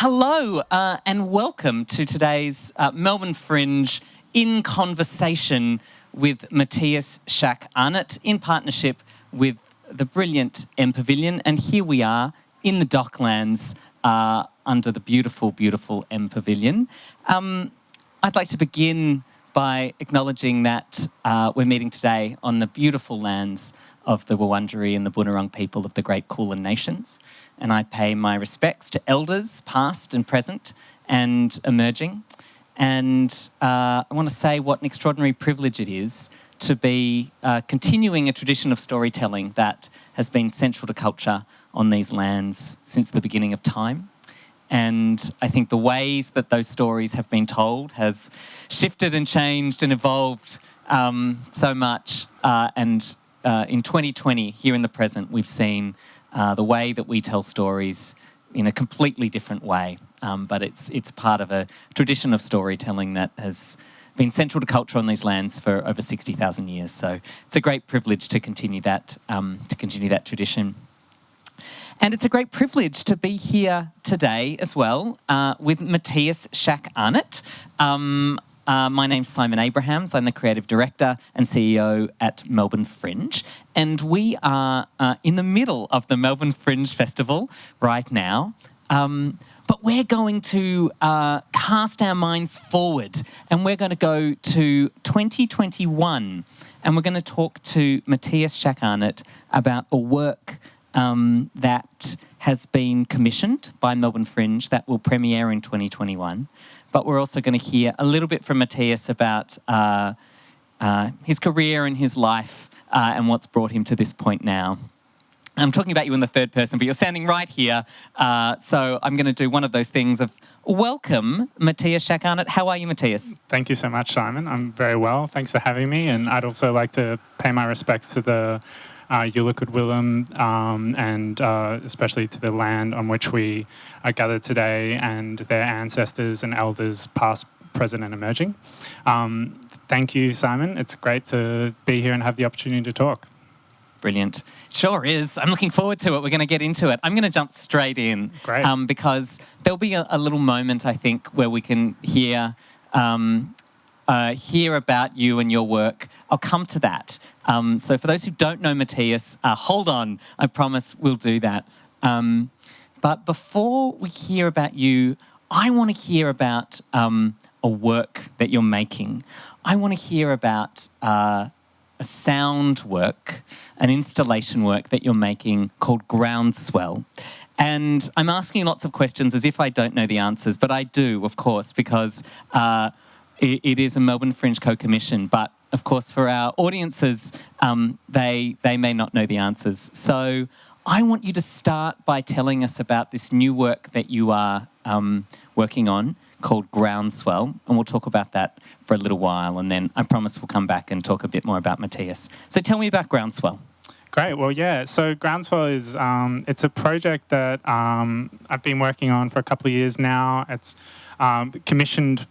Hello and welcome to today's Melbourne Fringe in conversation with Matthias Schack-Arnott in partnership with the brilliant M Pavilion. And here we are in the Docklands under the beautiful, beautiful M Pavilion. I'd like to begin by acknowledging that we're meeting today on the beautiful lands of the Wurundjeri and the Bunurong people of the Great Kulin Nations. And I pay my respects to elders, past and present, and emerging. And I want to say what an extraordinary privilege it is to be continuing a tradition of storytelling that has been central to culture on these lands since the beginning of time. And I think the ways that those stories have been told has shifted and changed and evolved so much. And in 2020, here in the present, we've seen the way that we tell stories in a completely different way. But it's part of a tradition of storytelling that has been central to culture on these lands for over 60,000 years. So it's a great privilege to continue that tradition. And it's a great privilege to be here today as well with Matthias Schack-Arnott. My name's Simon Abrahams. I'm the Creative Director and CEO at Melbourne Fringe. And we are in the middle of the Melbourne Fringe Festival right now. But we're going to cast our minds forward and we're going to go to 2021 and we're going to talk to Matthias Schack-Arnott about a work that has been commissioned by Melbourne Fringe that will premiere in 2021. But we're also going to hear a little bit from Matthias about his career and his life and what's brought him to this point now. I'm talking about you in the third person, but you're standing right here. So I'm going to do one of those things of welcome, Matthias Schack-Arnott. How are you, Matthias? Thank you so much, Simon. I'm very well. Thanks for having me. And I'd also like to pay my respects to the Yulukid Willem and especially to the land on which we are gathered today and their ancestors and elders past, present and emerging. Thank you, Simon. It's great to be here and have the opportunity to talk. Brilliant. Sure is. I'm looking forward to it. We're going to get into it. I'm going to jump straight in. Great. Because there'll be a little moment, I think, where we can hear about you and your work. I'll come to that. So for those who don't know Matthias, hold on. I promise we'll do that. But before we hear about you, I want to hear about a work that you're making. I want to hear about a sound work, an installation work that you're making called Groundswell. And I'm asking lots of questions as if I don't know the answers, but I do, of course, because it is a Melbourne Fringe co-commission. But, of course, for our audiences, they may not know the answers. So I want you to start by telling us about this new work that you are working on called Groundswell, and we'll talk about that for a little while, and then I promise we'll come back and talk a bit more about Matthias. So tell me about Groundswell. Great. Well, yeah. So Groundswell is it's a project that I've been working on for a couple of years now. It's co-commissioned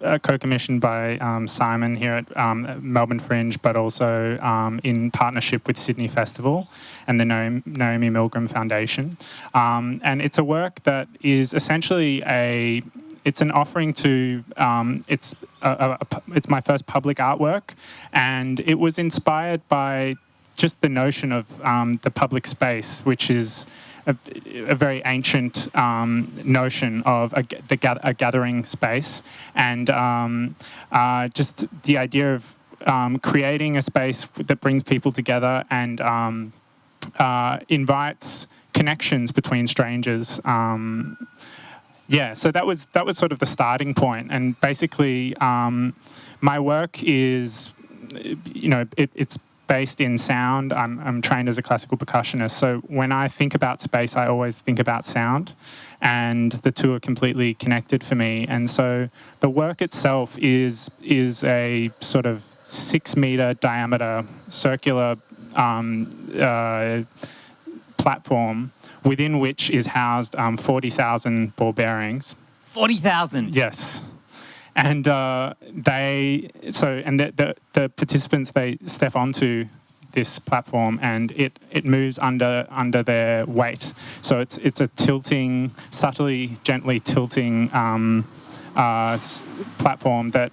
by Simon here at Melbourne Fringe, but also in partnership with Sydney Festival and the Naomi Milgrom Foundation. And it's a work that is essentially it's an offering to, it's my first public artwork, and it was inspired by just the notion of the public space, which is a very ancient notion of a gathering space, and just the idea of creating a space that brings people together and invites connections between strangers. Yeah, so that was sort of the starting point, and basically, my work is, it's based in sound. I'm trained as a classical percussionist, so when I think about space, I always think about sound, and the two are completely connected for me. And so the work itself is a sort of 6-meter diameter circular platform within which is housed 40,000 ball bearings. 40,000? Yes. And the participants, they step onto this platform, and it moves under their weight. So it's a tilting, subtly, gently tilting platform that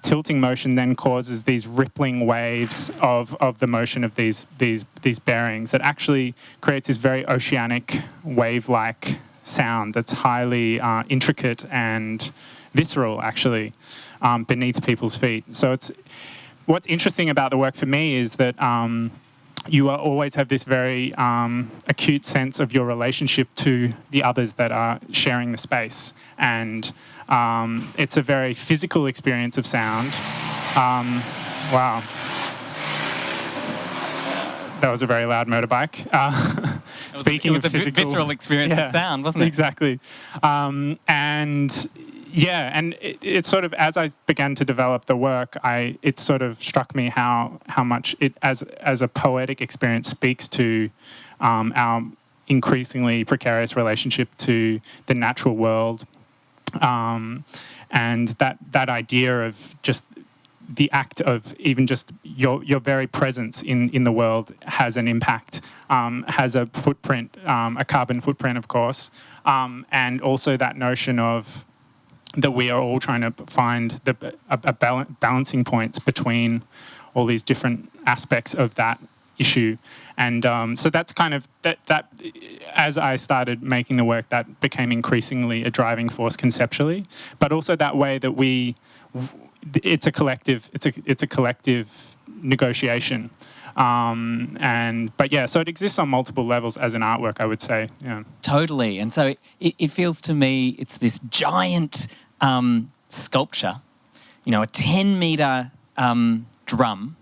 tilting motion then causes these rippling waves of the motion of these bearings that actually creates this very oceanic wave-like sound that's highly intricate and visceral, actually, beneath people's feet. So what's interesting about the work for me is that you always have this very acute sense of your relationship to the others that are sharing the space. And it's a very physical experience of sound. Wow. That was a very loud motorbike. Speaking of physical... It was a visceral experience of sound, wasn't it? Exactly. And it sort of, as I began to develop the work, it sort of struck me how much it, as a poetic experience, speaks to our increasingly precarious relationship to the natural world, and that idea of just the act of even just your very presence in the world has an impact, has a footprint, a carbon footprint, of course, and also that notion of that we are all trying to find balancing points between all these different aspects of that issue. And so that's kind of, that as I started making the work, that became increasingly a driving force conceptually, but also that way that it's a collective negotiation. So it exists on multiple levels as an artwork, I would say. Yeah. Totally. And so it feels to me it's this giant sculpture, a 10-metre drum.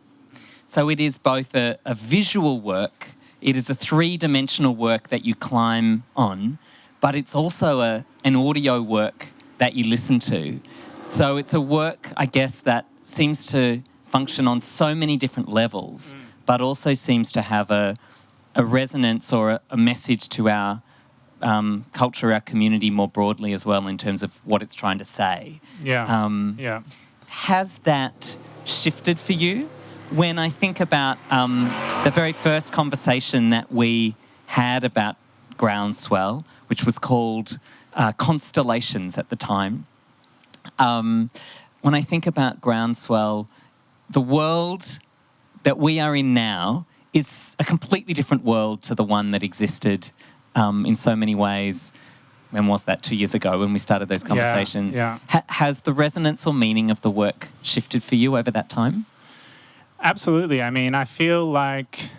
So it is both a visual work, it is a three-dimensional work that you climb on, but it's also an audio work that you listen to. So it's a work, I guess, that seems to function on so many different levels, but also seems to have a resonance or a message to our culture, our community more broadly as well, in terms of what it's trying to say. Yeah. Has that shifted for you? When I think about the very first conversation that we had about Groundswell, which was called Constellations at the time, when I think about Groundswell, the world that we are in now is a completely different world to the one that existed in so many ways. When was that? 2 years ago when we started those conversations. Yeah. Has the resonance or meaning of the work shifted for you over that time? Absolutely. I mean, I feel like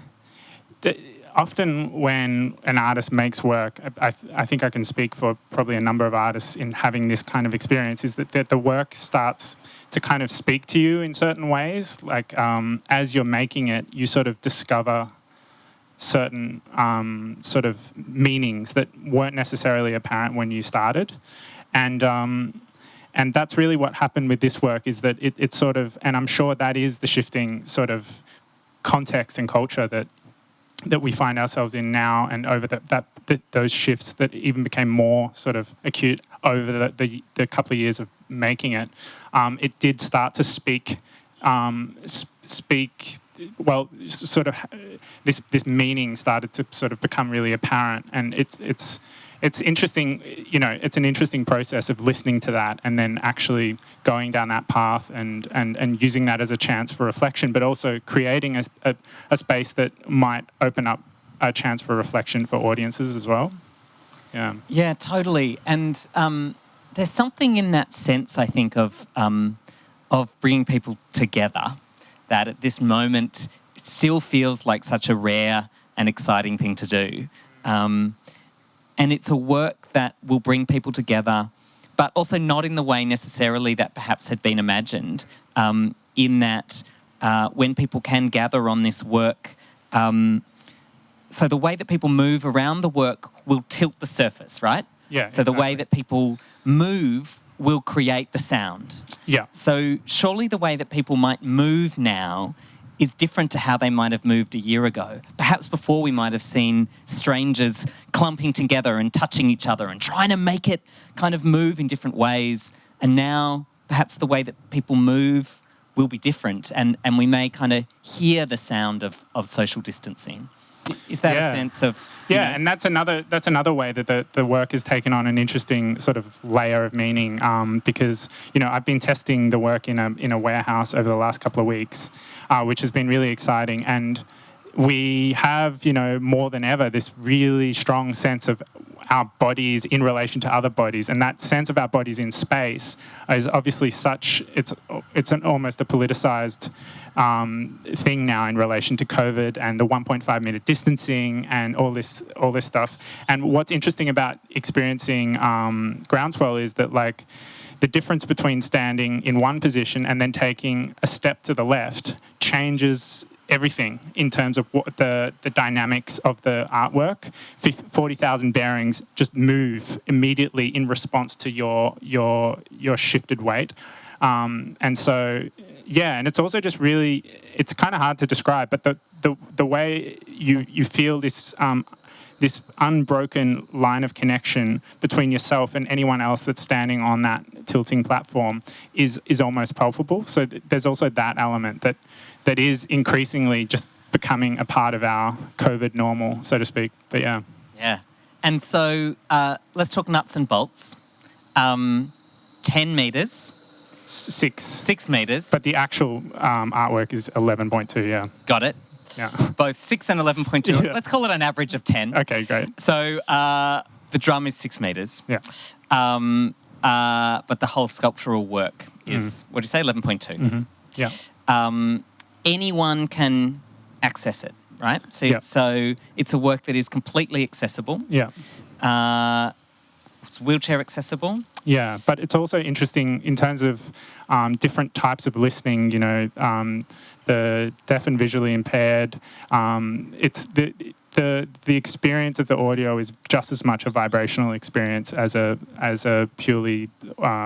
often when an artist makes work, I think I can speak for probably a number of artists in having this kind of experience, is that the work starts to kind of speak to you in certain ways. Like as you're making it, you sort of discover certain sort of meanings that weren't necessarily apparent when you started. And that's really what happened with this work, is that it sort of, and I'm sure that is the shifting sort of context and culture that we find ourselves in now, and over those shifts that even became more sort of acute over the couple of years of making it. It did start to speak, sort of this meaning started to sort of become really apparent, and it's interesting, it's an interesting process of listening to that and then actually going down that path and using that as a chance for reflection, but also creating a space that might open up a chance for reflection for audiences as well. Yeah. Yeah, totally. And there's something in that sense, I think, of bringing people together that at this moment it still feels like such a rare and exciting thing to do. And it's a work that will bring people together, but also not in the way necessarily that perhaps had been imagined, in that when people can gather on this work, so the way that people move around the work will tilt the surface, right? Yeah. So the way that people move will create the sound. Yeah. So surely the way that people might move now is different to how they might have moved a year ago. Perhaps before we might have seen strangers clumping together and touching each other and trying to make it kind of move in different ways. And now perhaps the way that people move will be different, and we may kind of hear the sound of social distancing. Is that a sense of... Yeah, and that's another way that the work has taken on an interesting sort of layer of meaning, because, I've been testing the work in a warehouse over the last couple of weeks, which has been really exciting, and we have, more than ever, this really strong sense of our bodies in relation to other bodies, and that sense of our bodies in space is obviously it's almost a politicized thing now in relation to COVID and the 1.5 meter distancing and all this stuff. And what's interesting about experiencing Groundswell is that, like, the difference between standing in one position and then taking a step to the left changes everything in terms of what the dynamics of the artwork. 40,000 bearings just move immediately in response to your shifted weight. And so, and it's also just really, it's kind of hard to describe, but the way you feel this unbroken line of connection between yourself and anyone else that's standing on that tilting platform is almost palpable. So there's also that element that is increasingly just becoming a part of our COVID normal, so to speak. But yeah. Yeah. And so let's talk nuts and bolts. 10 metres. 6 metres. But the actual artwork is 11.2, yeah. Got it. Yeah. Both 6 and 11.2. Yeah. Let's call it an average of 10. Okay, great. So the drum is 6 metres. Yeah. But the whole sculptural work is, what do you say, 11.2? Mm-hmm. Yeah. Anyone can access it, right? So, so it's a work that is completely accessible. Yeah. It's wheelchair accessible. Yeah, but it's also interesting in terms of different types of listening, the deaf and visually impaired. It's the experience of the audio is just as much a vibrational experience as a purely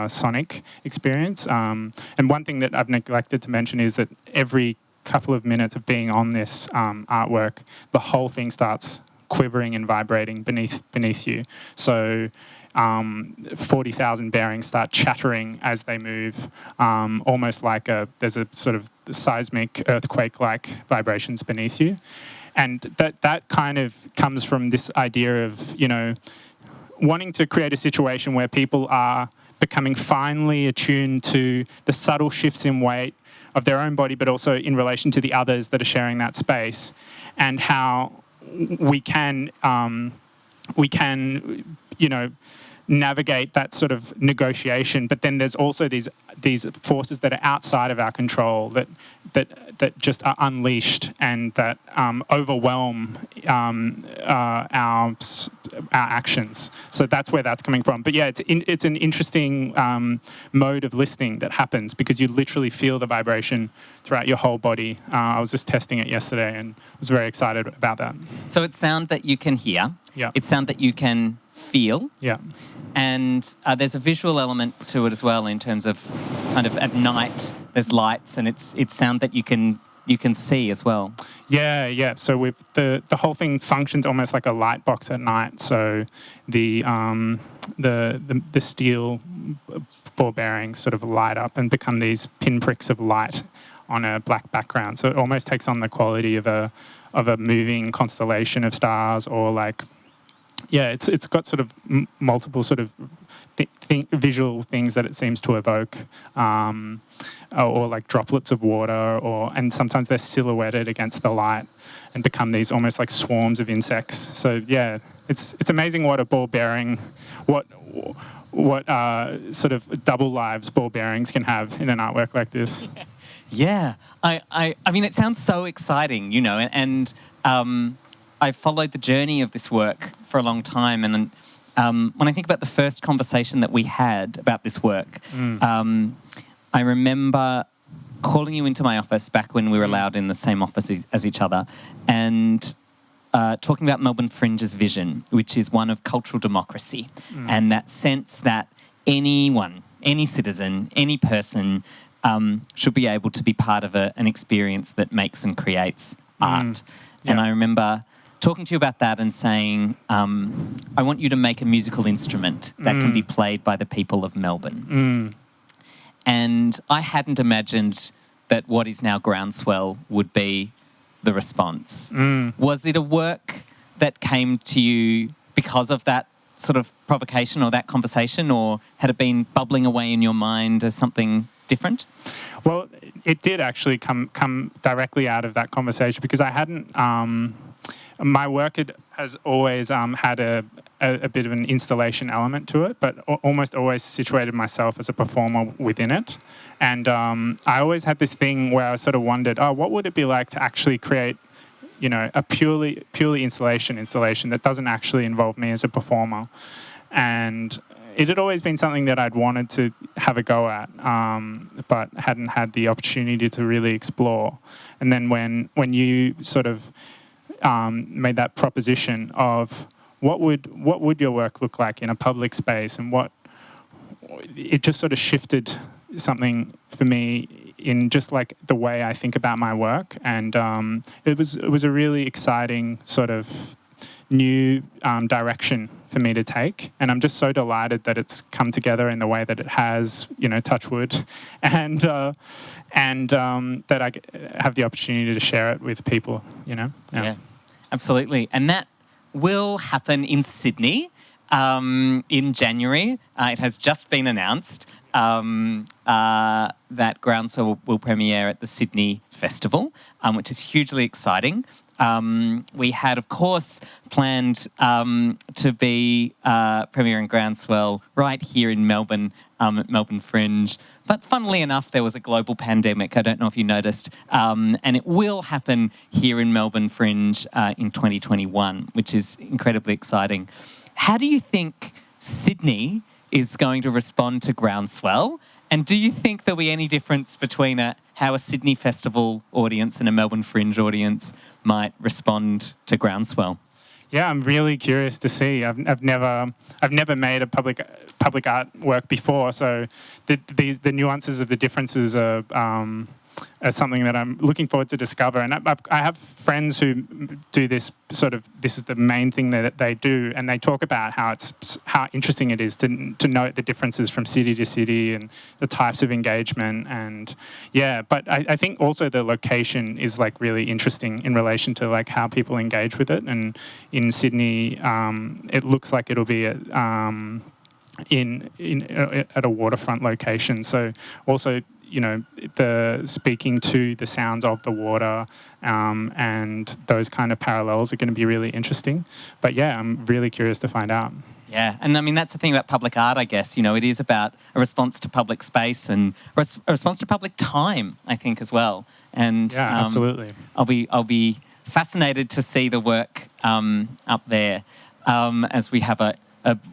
sonic experience. And one thing that I've neglected to mention is that every couple of minutes of being on this artwork, the whole thing starts quivering and vibrating beneath you. So 40,000 bearings start chattering as they move, almost like there's a sort of seismic earthquake-like vibrations beneath you. And that kind of comes from this idea of, wanting to create a situation where people are becoming finely attuned to the subtle shifts in weight of their own body, but also in relation to the others that are sharing that space, and how we can navigate that sort of negotiation. But then there's also these forces that are outside of our control that just are unleashed and that overwhelm our actions. So that's where that's coming from. But yeah, it's an interesting mode of listening that happens because you literally feel the vibration throughout your whole body. I was just testing it yesterday and was very excited about that. So it's sound that you can hear. Yeah. It's sound that you can feel. Yeah. And there's a visual element to it as well in terms of kind of at night there's lights and it's sound that you can see as well. Yeah. So with the whole thing functions almost like a light box at night. So the steel ball bearings sort of light up and become these pinpricks of light on a black background. So it almost takes on the quality of a moving constellation of stars, or like. Yeah, it's got sort of multiple sort of visual things that it seems to evoke, or like droplets of water, and sometimes they're silhouetted against the light and become these almost like swarms of insects. So yeah, it's amazing what a ball bearing, what sort of double lives ball bearings can have in an artwork like this. Yeah, I mean, it sounds so exciting, and. I followed the journey of this work for a long time, and when I think about the first conversation that we had about this work, I remember calling you into my office back when we were allowed in the same office as each other, and talking about Melbourne Fringe's vision, which is one of cultural democracy, and that sense that anyone, any citizen, any person should be able to be part of an experience that makes and creates art. And I remember talking to you about that and saying, I want you to make a musical instrument that can be played by the people of Melbourne. And I hadn't imagined that what is now Groundswell would be the response. Was it a work that came to you because of that sort of provocation or that conversation, or had it been bubbling away in your mind as something different? Well, it did actually come directly out of that conversation, because I hadn't... my work has always had a bit of an installation element to it, but almost always situated myself as a performer within it. And I always had this thing where I sort of wondered, what would it be like to actually create, a purely installation that doesn't actually involve me as a performer? And it had always been something that I'd wanted to have a go at, but hadn't had the opportunity to really explore. And then when you sort of made that proposition of what would your work look like in a public space, and it just sort of shifted something for me in just like the way I think about my work. And it was a really exciting sort of new direction for me to take, and I'm just so delighted that it's come together in the way that it has, touch wood, and that I have the opportunity to share it with people, Yeah, absolutely. And that will happen in Sydney in January. It has just been announced that Groundswell will premiere at the Sydney Festival, which is hugely exciting. We had, of course, planned to be premiering Groundswell right here in Melbourne, at Melbourne Fringe. But funnily enough, there was a global pandemic. I don't know if you noticed. And it will happen here in Melbourne Fringe in 2021, which is incredibly exciting. How do you think Sydney is going to respond to Groundswell? And do you think there'll be any difference between how a Sydney Festival audience and a Melbourne Fringe audience might respond to Groundswell? Yeah, I'm really curious to see. I've never made a public art work before, so the nuances of the differences are something that I'm looking forward to discover. And I have friends who do this this is the main thing that they do, and they talk about how interesting it is to note the differences from city to city and the types of engagement. And yeah, but I think also the location is like really interesting in relation to like how people engage with it. And in Sydney, it looks like it'll be at a waterfront location. So also, the speaking to the sounds of the water and those kind of parallels are going to be really interesting. But yeah, I'm really curious to find out. Yeah, and I mean, that's the thing about public art, I guess. It is about a response to public space and a response to public time, I think, as well. And yeah, absolutely. I'll be fascinated to see the work up there as we have a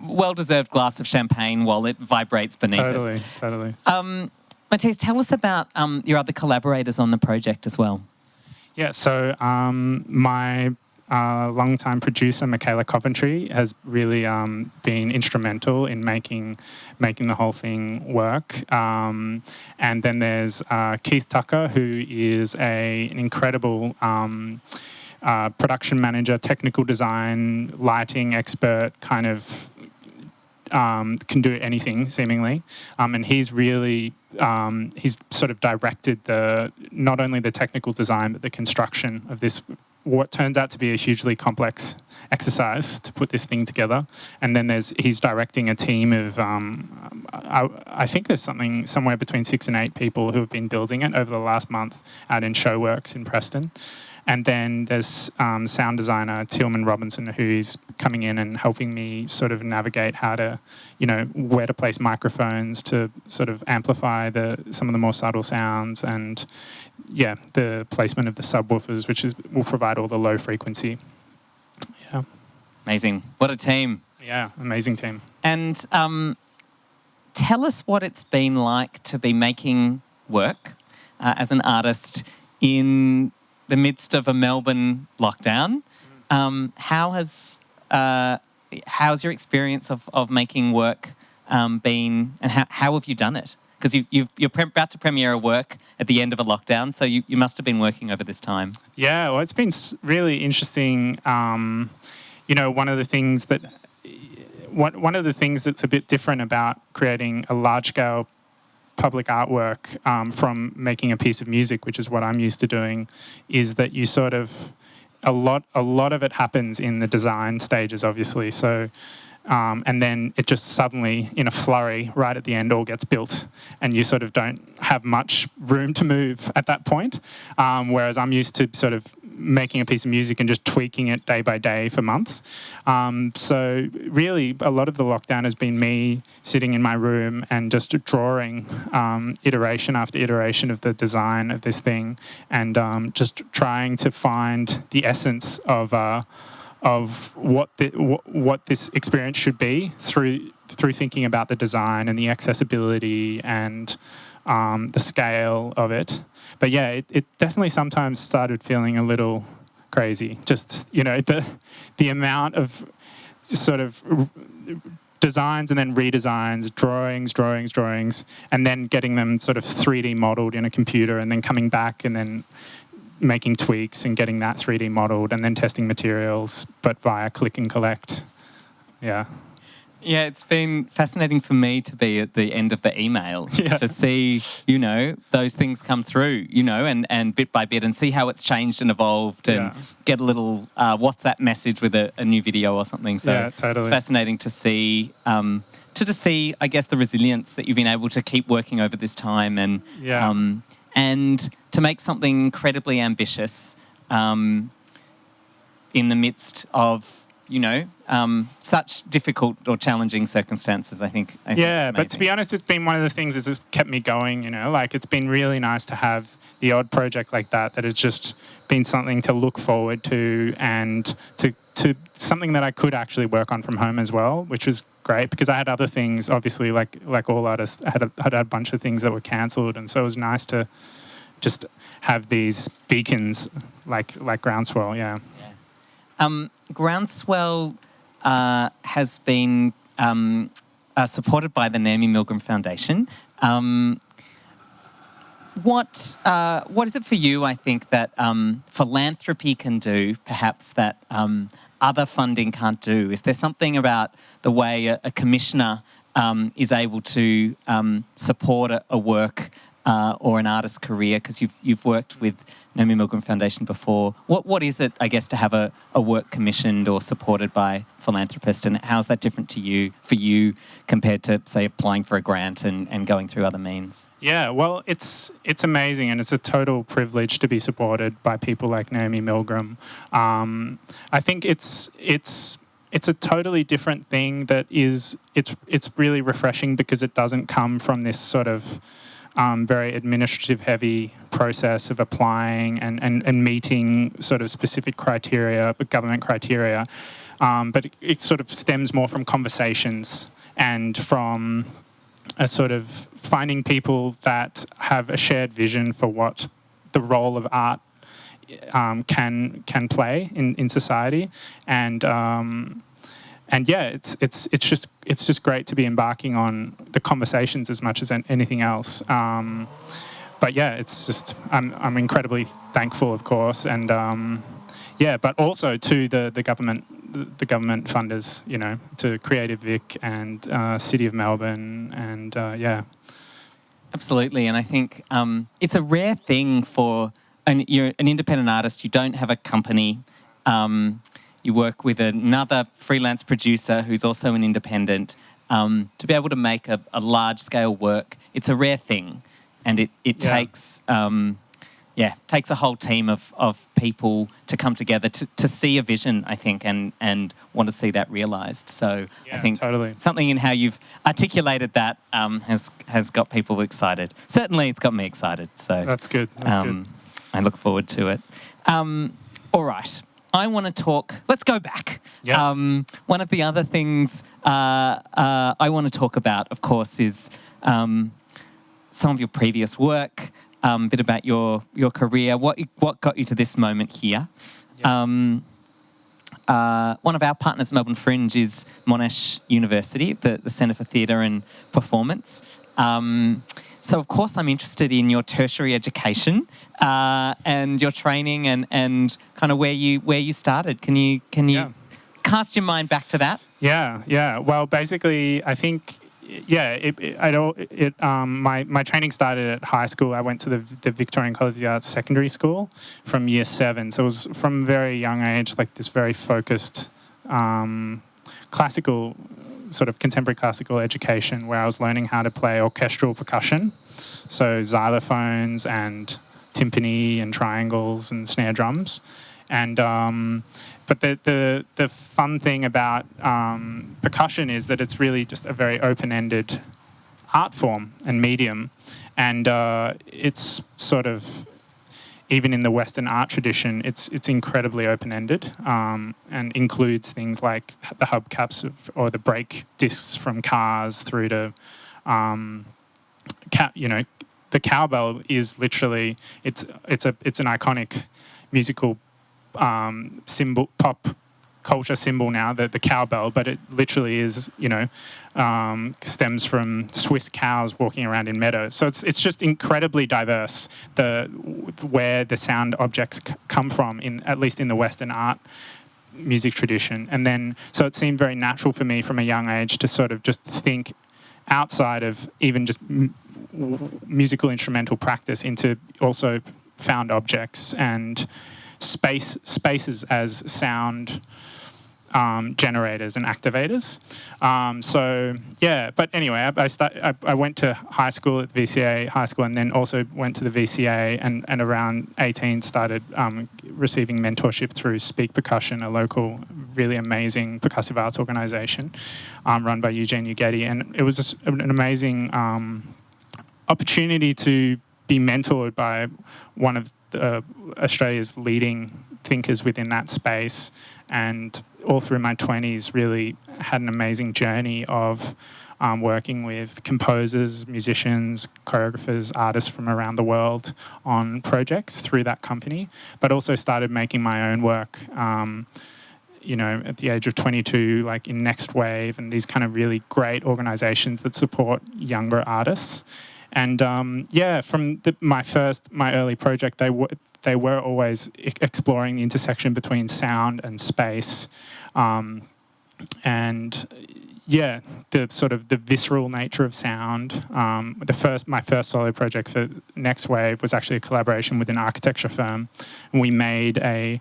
well-deserved glass of champagne while it vibrates beneath us. Totally. Matthias, tell us about your other collaborators on the project as well. Yeah, so my longtime producer, Michaela Coventry, has really been instrumental in making the whole thing work. And then there's Keith Tucker, who is an incredible production manager, technical design, lighting expert, kind of can do anything seemingly, and he's really he's sort of directed not only the technical design but the construction of this, what turns out to be a hugely complex exercise to put this thing together. And then he's directing a team of I think there's somewhere between 6 and 8 people who have been building it over the last month out in Showworks in Preston. And then there's sound designer Tillman Robinson, who's coming in and helping me sort of navigate how to, where to place microphones to sort of amplify some of the more subtle sounds, and yeah, the placement of the subwoofers, which will provide all the low frequency. Yeah. Amazing. What a team. Yeah, amazing team. And tell us what it's been like to be making work as an artist in the midst of a Melbourne lockdown. How's your experience of making work been, and how have you done it? Because you're about to premiere a work at the end of a lockdown, so you must have been working over this time. Yeah, well, it's been really interesting. One of the things that's a bit different about creating a large-scale public artwork from making a piece of music, which is what I'm used to doing, is that you sort of a lot of it happens in the design stages, obviously. So. And then it just suddenly, in a flurry, right at the end, all gets built, and you sort of don't have much room to move at that point. Whereas I'm used to sort of making a piece of music and just tweaking it day by day for months. So really, a lot of the lockdown has been me sitting in my room and just drawing iteration after iteration of the design of this thing, and just trying to find the essence of what this experience should be through thinking about the design and the accessibility and the scale of it. But yeah, it definitely sometimes started feeling a little crazy. Just, the amount of sort of designs and then redesigns, drawings, and then getting them sort of 3D modeled in a computer, and then coming back and then making tweaks and getting that 3D modeled, and then testing materials, but via click and collect. Yeah. Yeah, it's been fascinating for me to be at the end of the email to see, those things come through, and bit by bit, and see how it's changed and evolved, and get a little WhatsApp message with a new video or something. So yeah, totally. It's fascinating to see, I guess, the resilience that you've been able to keep working over this time, and and to make something incredibly ambitious in the midst of, such difficult or challenging circumstances, I think but to be honest, it's been one of the things that's just kept me going, it's been really nice to have the odd project like that has just been something to look forward to, and to something that I could actually work on from home as well, which was great, because I had other things, obviously, like all artists, had a bunch of things that were cancelled, and so it was nice to just have these beacons like Groundswell, Groundswell has been supported by the Naomi Milgrom Foundation. What is it for you, I think, that philanthropy can do, perhaps, that other funding can't do? Is there something about the way a commissioner is able to support a work or an artist's career? Because you've worked with Naomi Milgrom Foundation before. What is it, I guess, to have a work commissioned or supported by philanthropists, and how's that different for you compared to, say, applying for a grant and going through other means? Yeah, well, it's amazing, and it's a total privilege to be supported by people like Naomi Milgram. I think it's a totally different thing that is, it's really refreshing, because it doesn't come from this sort of very administrative heavy process of applying and meeting sort of specific criteria, government criteria. But it sort of stems more from conversations and from a sort of finding people that have a shared vision for what the role of art can play in society. And yeah, it's just great to be embarking on the conversations as much as anything else. But yeah, it's just I'm incredibly thankful, of course, and but also to the government funders, to Creative Vic and City of Melbourne, and Absolutely, and I think it's a rare thing for you're an independent artist. You don't have a company. You work with another freelance producer who's also an independent. To be able to make a large-scale work, it's a rare thing. And it takes takes a whole team of people to come together to see a vision, I think, and want to see that realised. So I think something in how you've articulated that has got people excited. Certainly it's got me excited. So that's good. That's good. I look forward to it. All right. I want to talk. Let's go back. Yeah. One of the other things I want to talk about, of course, is some of your previous work, a bit about your career, what got you to this moment here. Yeah. One of our partners, Melbourne Fringe, is Monash University, the Centre for Theatre and Performance. So, of course, I'm interested in your tertiary education and your training and kind of where you started. Can you cast your mind back to that? Yeah. Well, basically, I think my training started at high school. I went to the Victorian College of the Arts secondary school from year 7. So it was from a very young age, like this very focused classical, sort of contemporary classical education, where I was learning how to play orchestral percussion, so xylophones and timpani and triangles and snare drums. And but the fun thing about percussion is that it's really just a very open-ended art form and medium, and it's sort of, even in the Western art tradition, it's incredibly open-ended, and includes things like the hubcaps or the brake discs from cars through to, the cowbell is literally it's an iconic musical symbol, pop culture symbol now, the cowbell, but it literally is, stems from Swiss cows walking around in meadows. So it's just incredibly diverse, where the sound objects come from, at least in the Western art music tradition. And then, so it seemed very natural for me from a young age to sort of just think outside of even just musical instrumental practice into also found objects and spaces as sound generators and activators. But anyway, I went to high school at VCA High School, and then also went to the VCA, and around 18 started receiving mentorship through Speak Percussion, a local really amazing percussive arts organisation run by Eugene Ugeti. And it was just an amazing opportunity to be mentored by one of Australia's leading thinkers within that space, and all through my 20s really had an amazing journey of working with composers, musicians, choreographers, artists from around the world on projects through that company, but also started making my own work at the age of 22, like in Next Wave and these kind of really great organisations that support younger artists. And from my early project, they were always exploring the intersection between sound and space, the sort of the visceral nature of sound. My first solo project for Next Wave was actually a collaboration with an architecture firm, and we made a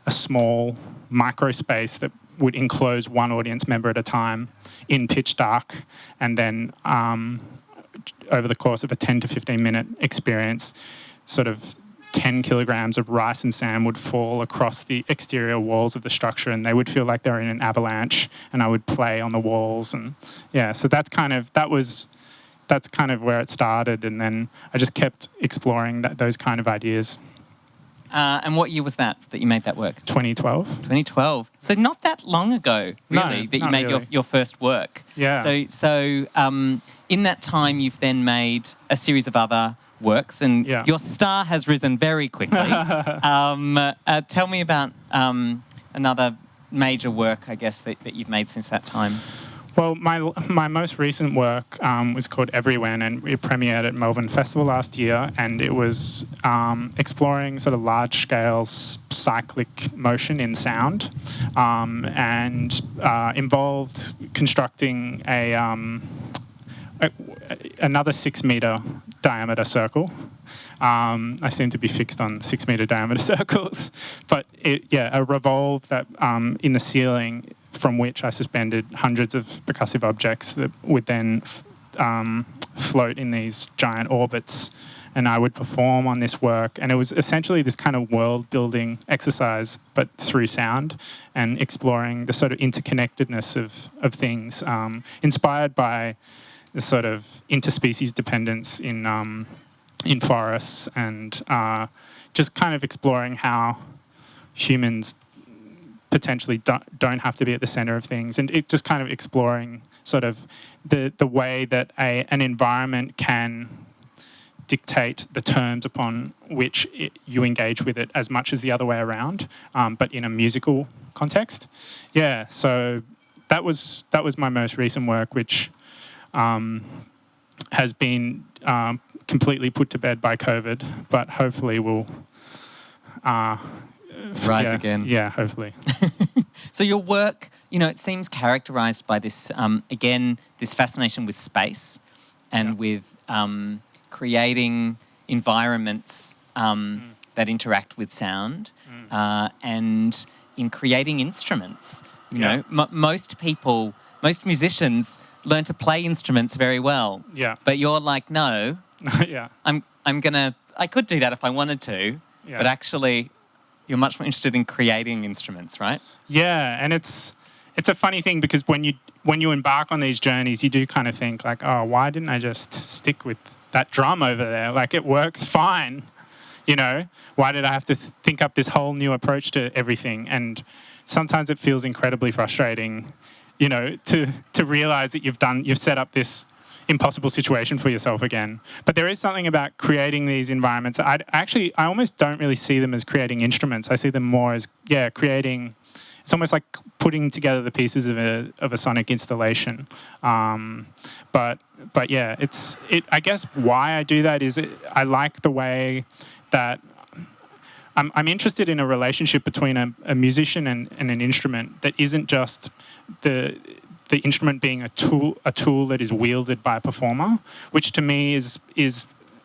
small micro space that would enclose one audience member at a time in pitch dark, and then over the course of a 10 to 15 minute experience, sort of 10 kilograms of rice and sand would fall across the exterior walls of the structure, and they would feel like they were in an avalanche, and I would play on the walls. And so that's kind of where it started, and then I just kept exploring those kind of ideas. And what year was that you made that work? 2012. 2012. So not that long ago, really, that you made really. your first work. Yeah. So in that time, you've then made a series of other works, and your star has risen very quickly. Tell me about another major work, I guess, that you've made since that time. Well, my most recent work was called Everywhere, and it premiered at Melbourne Festival last year, and it was exploring sort of large-scale cyclic motion in sound, and involved constructing another 6-metre diameter circle. I seem to be fixed on 6-metre diameter circles, but a revolve that in the ceiling, from which I suspended hundreds of percussive objects that would then float in these giant orbits, and I would perform on this work. And it was essentially this kind of world-building exercise, but through sound, and exploring the sort of interconnectedness of things, inspired by the sort of interspecies dependence in forests, and just kind of exploring how humans potentially don't have to be at the center of things, and it just kind of exploring sort of the way that an environment can dictate the terms upon which you engage with it, as much as the other way around, but in a musical context. So that was my most recent work, which has been completely put to bed by COVID, but hopefully will rise again. Yeah, hopefully. So your work, it seems characterised by this, again, this fascination with space and with creating environments that interact with sound and in creating instruments. Most musicians learn to play instruments very well. Yeah. But you're like, no, Yeah. I could do that if I wanted to, but actually you're much more interested in creating instruments, right? Yeah, and it's a funny thing because when you embark on these journeys, you do kind of think like, oh, why didn't I just stick with that drum over there? Like, it works fine, Why did I have to think up this whole new approach to everything? And sometimes it feels incredibly frustrating, to realize that you've set up this impossible situation for yourself again. But there is something about creating these environments. I almost don't really see them as creating instruments. I see them more as creating. It's almost like putting together the pieces of a sonic installation. But yeah, I guess why I do that is I like the way that I'm interested in a relationship between a musician and an instrument that isn't just the instrument being a tool that is wielded by a performer, which to me is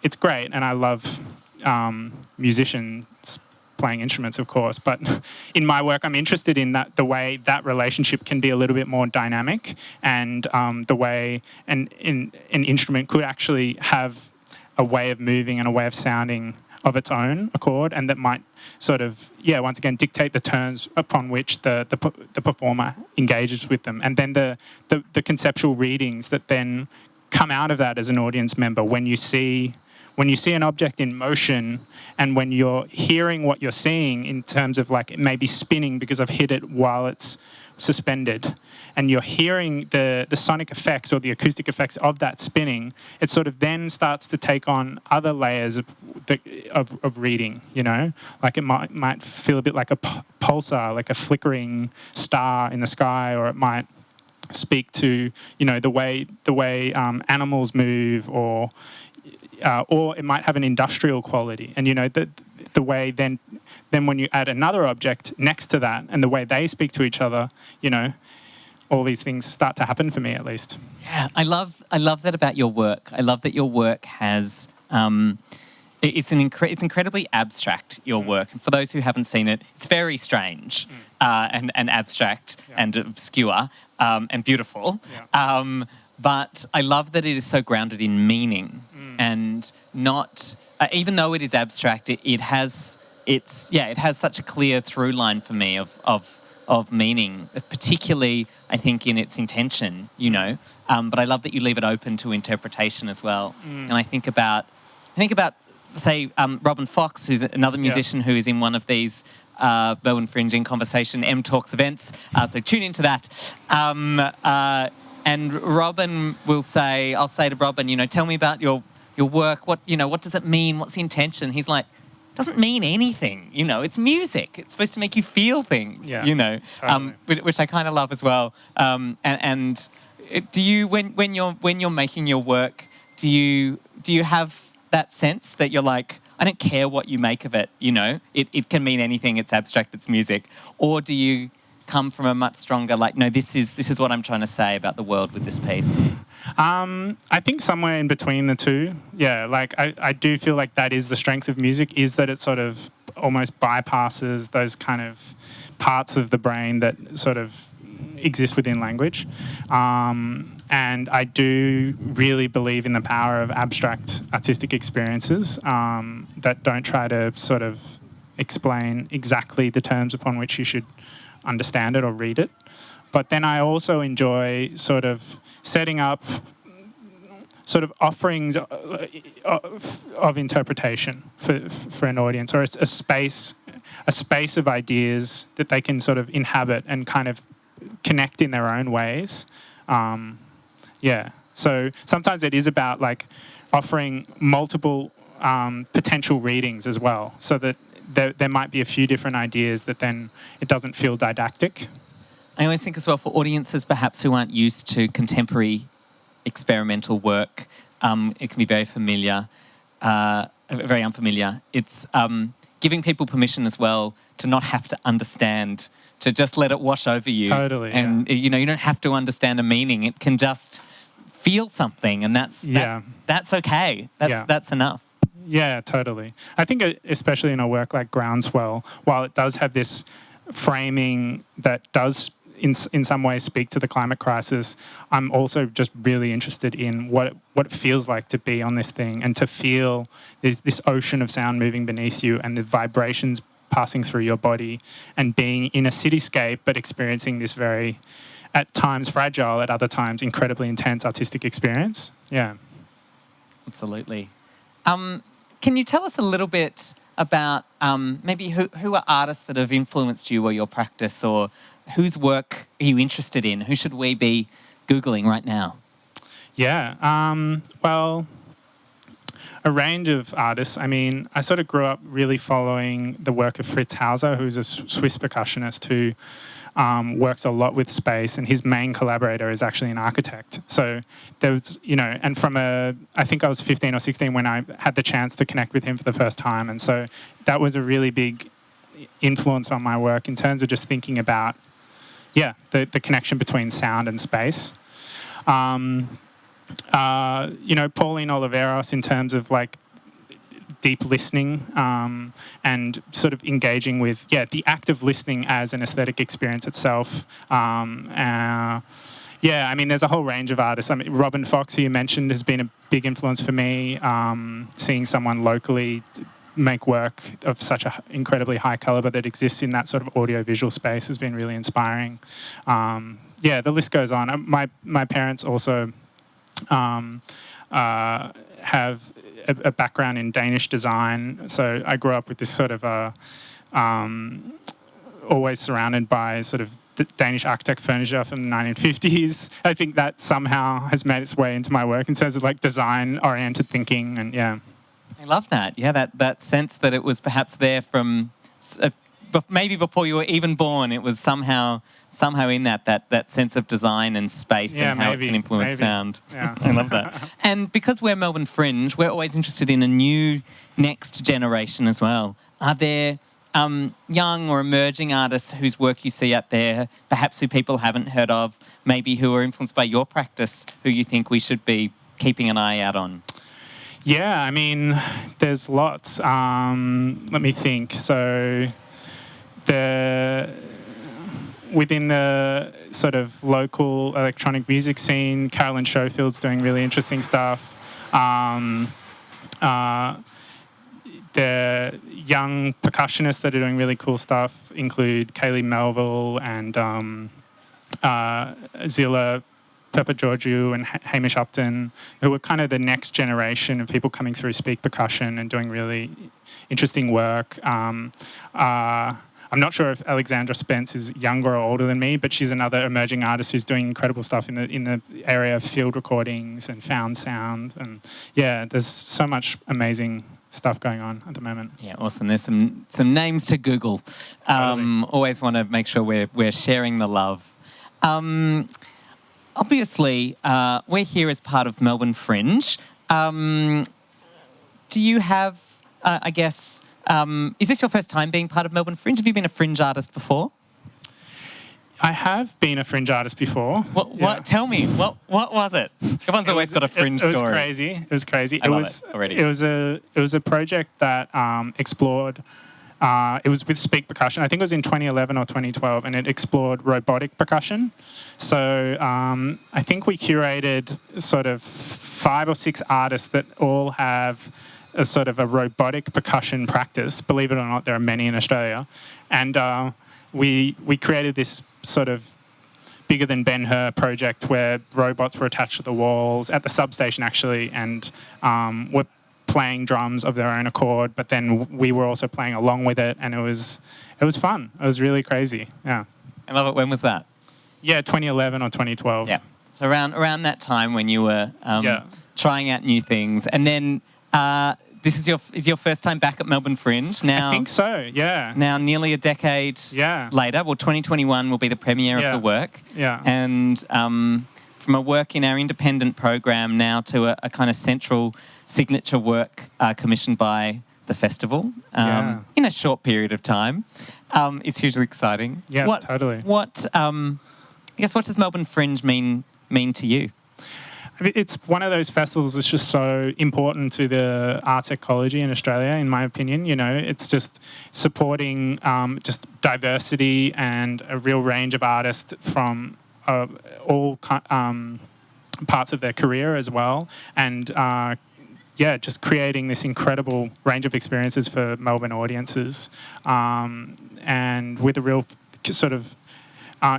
it's great, and I love musicians playing instruments, of course. But in my work, I'm interested in the way that relationship can be a little bit more dynamic, and the way an instrument could actually have a way of moving and a way of sounding of its own accord, and that might sort of, once again, dictate the terms upon which the performer engages with them. And then the conceptual readings that then come out of that as an audience member when you see an object in motion, and when you're hearing what you're seeing in terms of like it may be spinning because I've hit it while it's suspended, and you're hearing the sonic effects or the acoustic effects of that spinning, it sort of then starts to take on other layers of reading, Like it might feel a bit like a pulsar, like a flickering star in the sky, or it might speak to, the way animals move, or it might have an industrial quality. And the way then when you add another object next to that, and the way they speak to each other, all these things start to happen for me, at least. Yeah, I love that about your work. I love that your work has it's incredibly abstract, your work. And for those who haven't seen it, it's very strange and abstract and obscure and beautiful. Yeah. But I love that it is so grounded in meaning and not, even though it is abstract, it has such a clear through line for me of meaning, particularly I think in its intention, But I love that you leave it open to interpretation as well. And I think about say Robin Fox, who's another musician who is in one of these Melbourne Fringe in Conversation MTalks events. So tune into that. And Robin will say, I'll say to Robin, tell me about your work. What does it mean? What's the intention? He's like, doesn't mean anything. It's music. It's supposed to make you feel things. Yeah, totally. Which I kind of love as well. And do you, when you're making your work, do you have that sense that you're like, I don't care what you make of it. It can mean anything. It's abstract. It's music. Or do you come from a much stronger, like, no, this is what I'm trying to say about the world with this piece? I think somewhere in between the two. Yeah, like I do feel like that is the strength of music, is that it sort of almost bypasses those kind of parts of the brain that sort of exist within language. And I do really believe in the power of abstract artistic experiences that don't try to sort of explain exactly the terms upon which you should understand it or read it. But then I also enjoy sort of setting up sort of offerings of interpretation for an audience, or a space of ideas that they can sort of inhabit and kind of connect in their own ways. So sometimes it is about like offering multiple potential readings as well, so that there might be a few different ideas that then it doesn't feel didactic. I always think as well, for audiences perhaps who aren't used to contemporary experimental work, it can be very familiar, very unfamiliar. It's giving people permission as well to not have to understand to just let it wash over you. Totally. And you know, you don't have to understand a meaning. It can just feel something, and that's okay. That's enough. Yeah, totally. I think especially in a work like Groundswell, while it does have this framing that does in some ways speak to the climate crisis, I'm also just really interested in what it feels like to be on this thing and to feel this ocean of sound moving beneath you and the vibrations passing through your body and being in a cityscape but experiencing this very, at times fragile, at other times incredibly intense artistic experience. Yeah. Absolutely. Can you tell us a little bit about maybe who are artists that have influenced you or your practice, or whose work are you interested in? Who should we be Googling right now? Yeah, well, a range of artists. I mean, I sort of grew up really following the work of Fritz Hauser, who's a Swiss percussionist who works a lot with space, and his main collaborator is actually an architect. So there was, you know, and I think I was 15 or 16 when I had the chance to connect with him for the first time. And so that was a really big influence on my work in terms of just thinking about, the connection between sound and space. You know, Pauline Oliveros in terms of like deep listening and sort of engaging with, the act of listening as an aesthetic experience itself. I mean, there's a whole range of artists. I mean, Robin Fox, who you mentioned, has been a big influence for me. Seeing someone locally make work of such an incredibly high caliber that exists in that sort of audio-visual space has been really inspiring. The list goes on. My parents also have a background in Danish design, so I grew up with this sort of always surrounded by sort of Danish architect furniture from the 1950s. I think that somehow has made its way into my work in terms of like design-oriented thinking, and I love that. Yeah, that sense that it was perhaps there from maybe before you were even born. It was somehow in that sense of design and space and how it can influence sound. Yeah. I love that. And because we're Melbourne Fringe, we're always interested in a new next generation as well. Are there young or emerging artists whose work you see out there, perhaps who people haven't heard of, maybe who are influenced by your practice, who you think we should be keeping an eye out on? Yeah, I mean, there's lots. Let me think. So within the sort of local electronic music scene, Carolyn Schofield's doing really interesting stuff. The young percussionists that are doing really cool stuff include Kaylee Melville and Zilla Papageorgiou and Hamish Upton, who are kind of the next generation of people coming through Speak Percussion and doing really interesting work. I'm not sure if Alexandra Spence is younger or older than me, but she's another emerging artist who's doing incredible stuff in the area of field recordings and found sound. And there's so much amazing stuff going on at the moment. Yeah, awesome. There's some names to Google. Totally. Always want to make sure we're sharing the love. Obviously, we're here as part of Melbourne Fringe. Do you have, is this your first time being part of Melbourne Fringe? Have you been a fringe artist before? I have been a fringe artist before. What? Tell me. What was it? Everyone's always got a fringe story. It was crazy. I love it already. It was a project that explored. It was with Speak Percussion. I think it was in 2011 or 2012, and it explored robotic percussion. So I think we curated sort of 5 or 6 artists that all have a sort of a robotic percussion practice. Believe it or not, there are many in Australia. And we created this sort of bigger than Ben-Hur project where robots were attached to the walls at the substation actually, and were playing drums of their own accord, but then we were also playing along with it, and it was fun. It was really crazy. Yeah. I love it. When was that? Yeah, 2011 or 2012. Yeah. So around that time when you were trying out new things, and then this is your first time back at Melbourne Fringe now. I think so. Yeah. Now nearly a decade later. Well, 2021 will be the premiere of the work. Yeah. And from a work in our independent program now to a kind of central signature work commissioned by the festival in a short period of time. It's hugely exciting. Yeah, totally. I guess what does Melbourne Fringe mean to you? I mean, it's one of those festivals that's just so important to the arts ecology in Australia, in my opinion. You know, it's just supporting just diversity and a real range of artists from all parts of their career as well. And just creating this incredible range of experiences for Melbourne audiences, and with a real sort of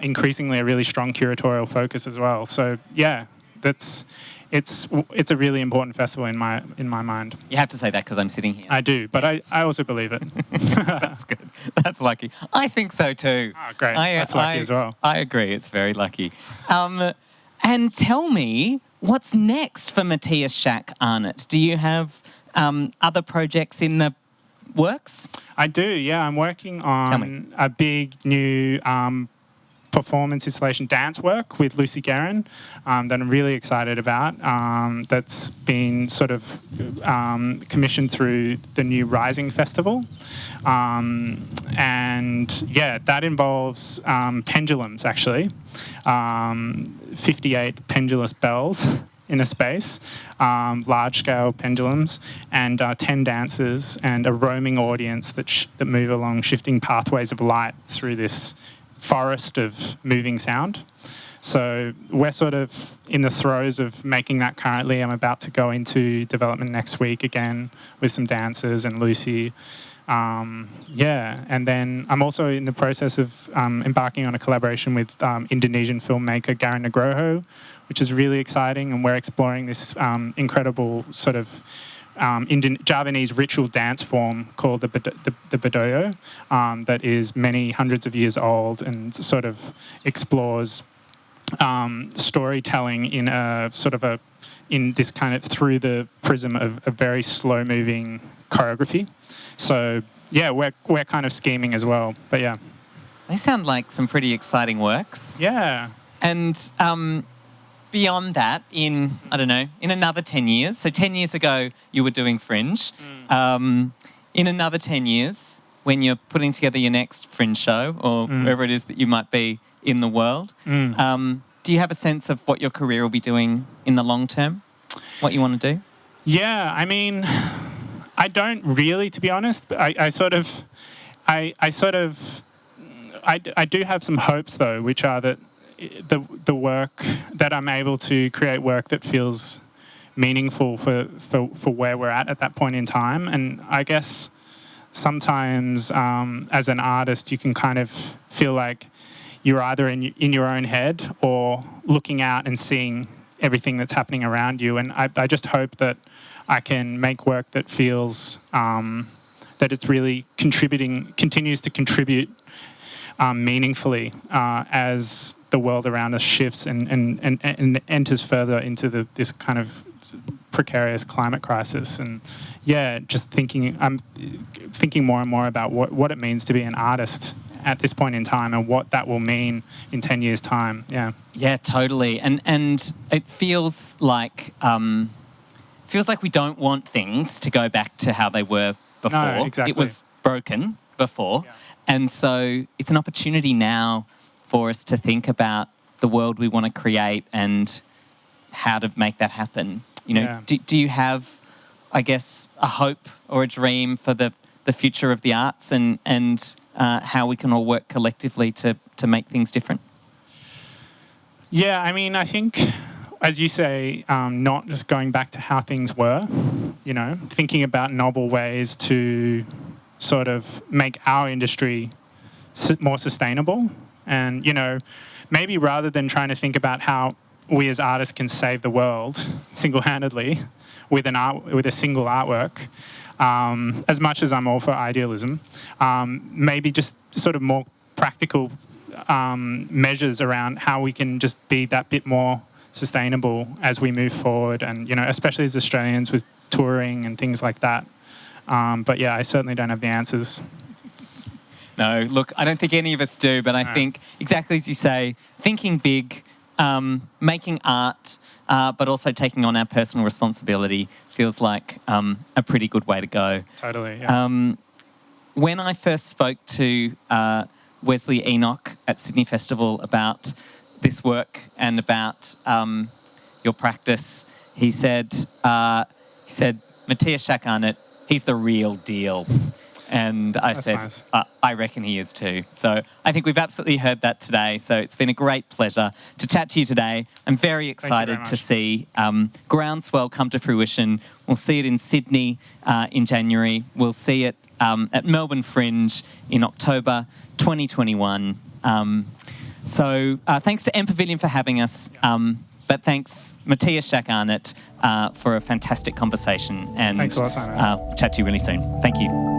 increasingly a really strong curatorial focus as well. So yeah, it's a really important festival in my mind. You have to say that because I'm sitting here. I do, but I also believe it. That's good. That's lucky. I think so too. Oh, great. That's lucky as well. I agree. It's very lucky. And tell me, what's next for Matthias Schack-Arnott? Do you have other projects in the works? I do, yeah. I'm working on a big new performance installation dance work with Lucy Guerin that I'm really excited about. That's been sort of commissioned through the new Rising Festival. And yeah, that involves pendulums actually. 58 pendulous bells in a space, large-scale pendulums, and 10 dancers and a roaming audience that move along shifting pathways of light through this forest of moving sound. So we're sort of in the throes of making that currently. I'm about to go into development next week again with some dancers and Lucy. And then I'm also in the process of embarking on a collaboration with Indonesian filmmaker Garin Nugroho, which is really exciting, and we're exploring this incredible sort of Javanese ritual dance form called the Badoyo, that is many hundreds of years old and sort of explores storytelling in a sort of in this kind of through the prism of a very slow moving choreography. So yeah, we're kind of scheming as well, but yeah. They sound like some pretty exciting works. Yeah. And beyond that, in another 10 years, so 10 years ago you were doing Fringe. In another 10 years, when you're putting together your next Fringe show or wherever it is that you might be in the world, do you have a sense of what your career will be doing in the long term? What you want to do? Yeah, I mean, I don't really, to be honest. But I do have some hopes though, which are that the work that I'm able to create work that feels meaningful for where we're at that point in time. And I guess sometimes as an artist, you can kind of feel like you're either in your own head or looking out and seeing everything that's happening around you. And I just hope that I can make work that feels that it's really continues to contribute meaningfully as the world around us shifts and enters further into this kind of precarious climate crisis. And yeah, I'm thinking more and more about what it means to be an artist at this point in time and what that will mean in 10 years' time. Yeah. Yeah, totally. And it feels like we don't want things to go back to how they were before. No, exactly. It was broken before. Yeah. And so it's an opportunity now for us to think about the world we want to create and how to make that happen. You know, yeah. Do you have, I guess, a hope or a dream for the future of the arts and how we can all work collectively to make things different? Yeah, I mean, I think, as you say, not just going back to how things were, you know, thinking about novel ways to sort of make our industry more sustainable. And, you know, maybe rather than trying to think about how we as artists can save the world single-handedly with a single artwork, as much as I'm all for idealism, maybe just sort of more practical measures around how we can just be that bit more sustainable as we move forward. And, you know, especially as Australians with touring and things like that. But yeah, I certainly don't have the answers. No, look, I don't think any of us do, but I think, exactly as you say, thinking big, making art, but also taking on our personal responsibility feels like a pretty good way to go. Totally, yeah. when I first spoke to Wesley Enoch at Sydney Festival about this work and about your practice, he said, Matthias Schack-Arnott, he's the real deal. And I said, nice. I reckon he is too. So I think we've absolutely heard that today. So it's been a great pleasure to chat to you today. I'm very excited to see Groundswell come to fruition. We'll see it in Sydney in January. We'll see it at Melbourne Fringe in October 2021. So thanks to M Pavilion for having us. But thanks, Matthias Schack-Arnott, for a fantastic conversation. And thanks a lot, Simon. Chat to you really soon. Thank you.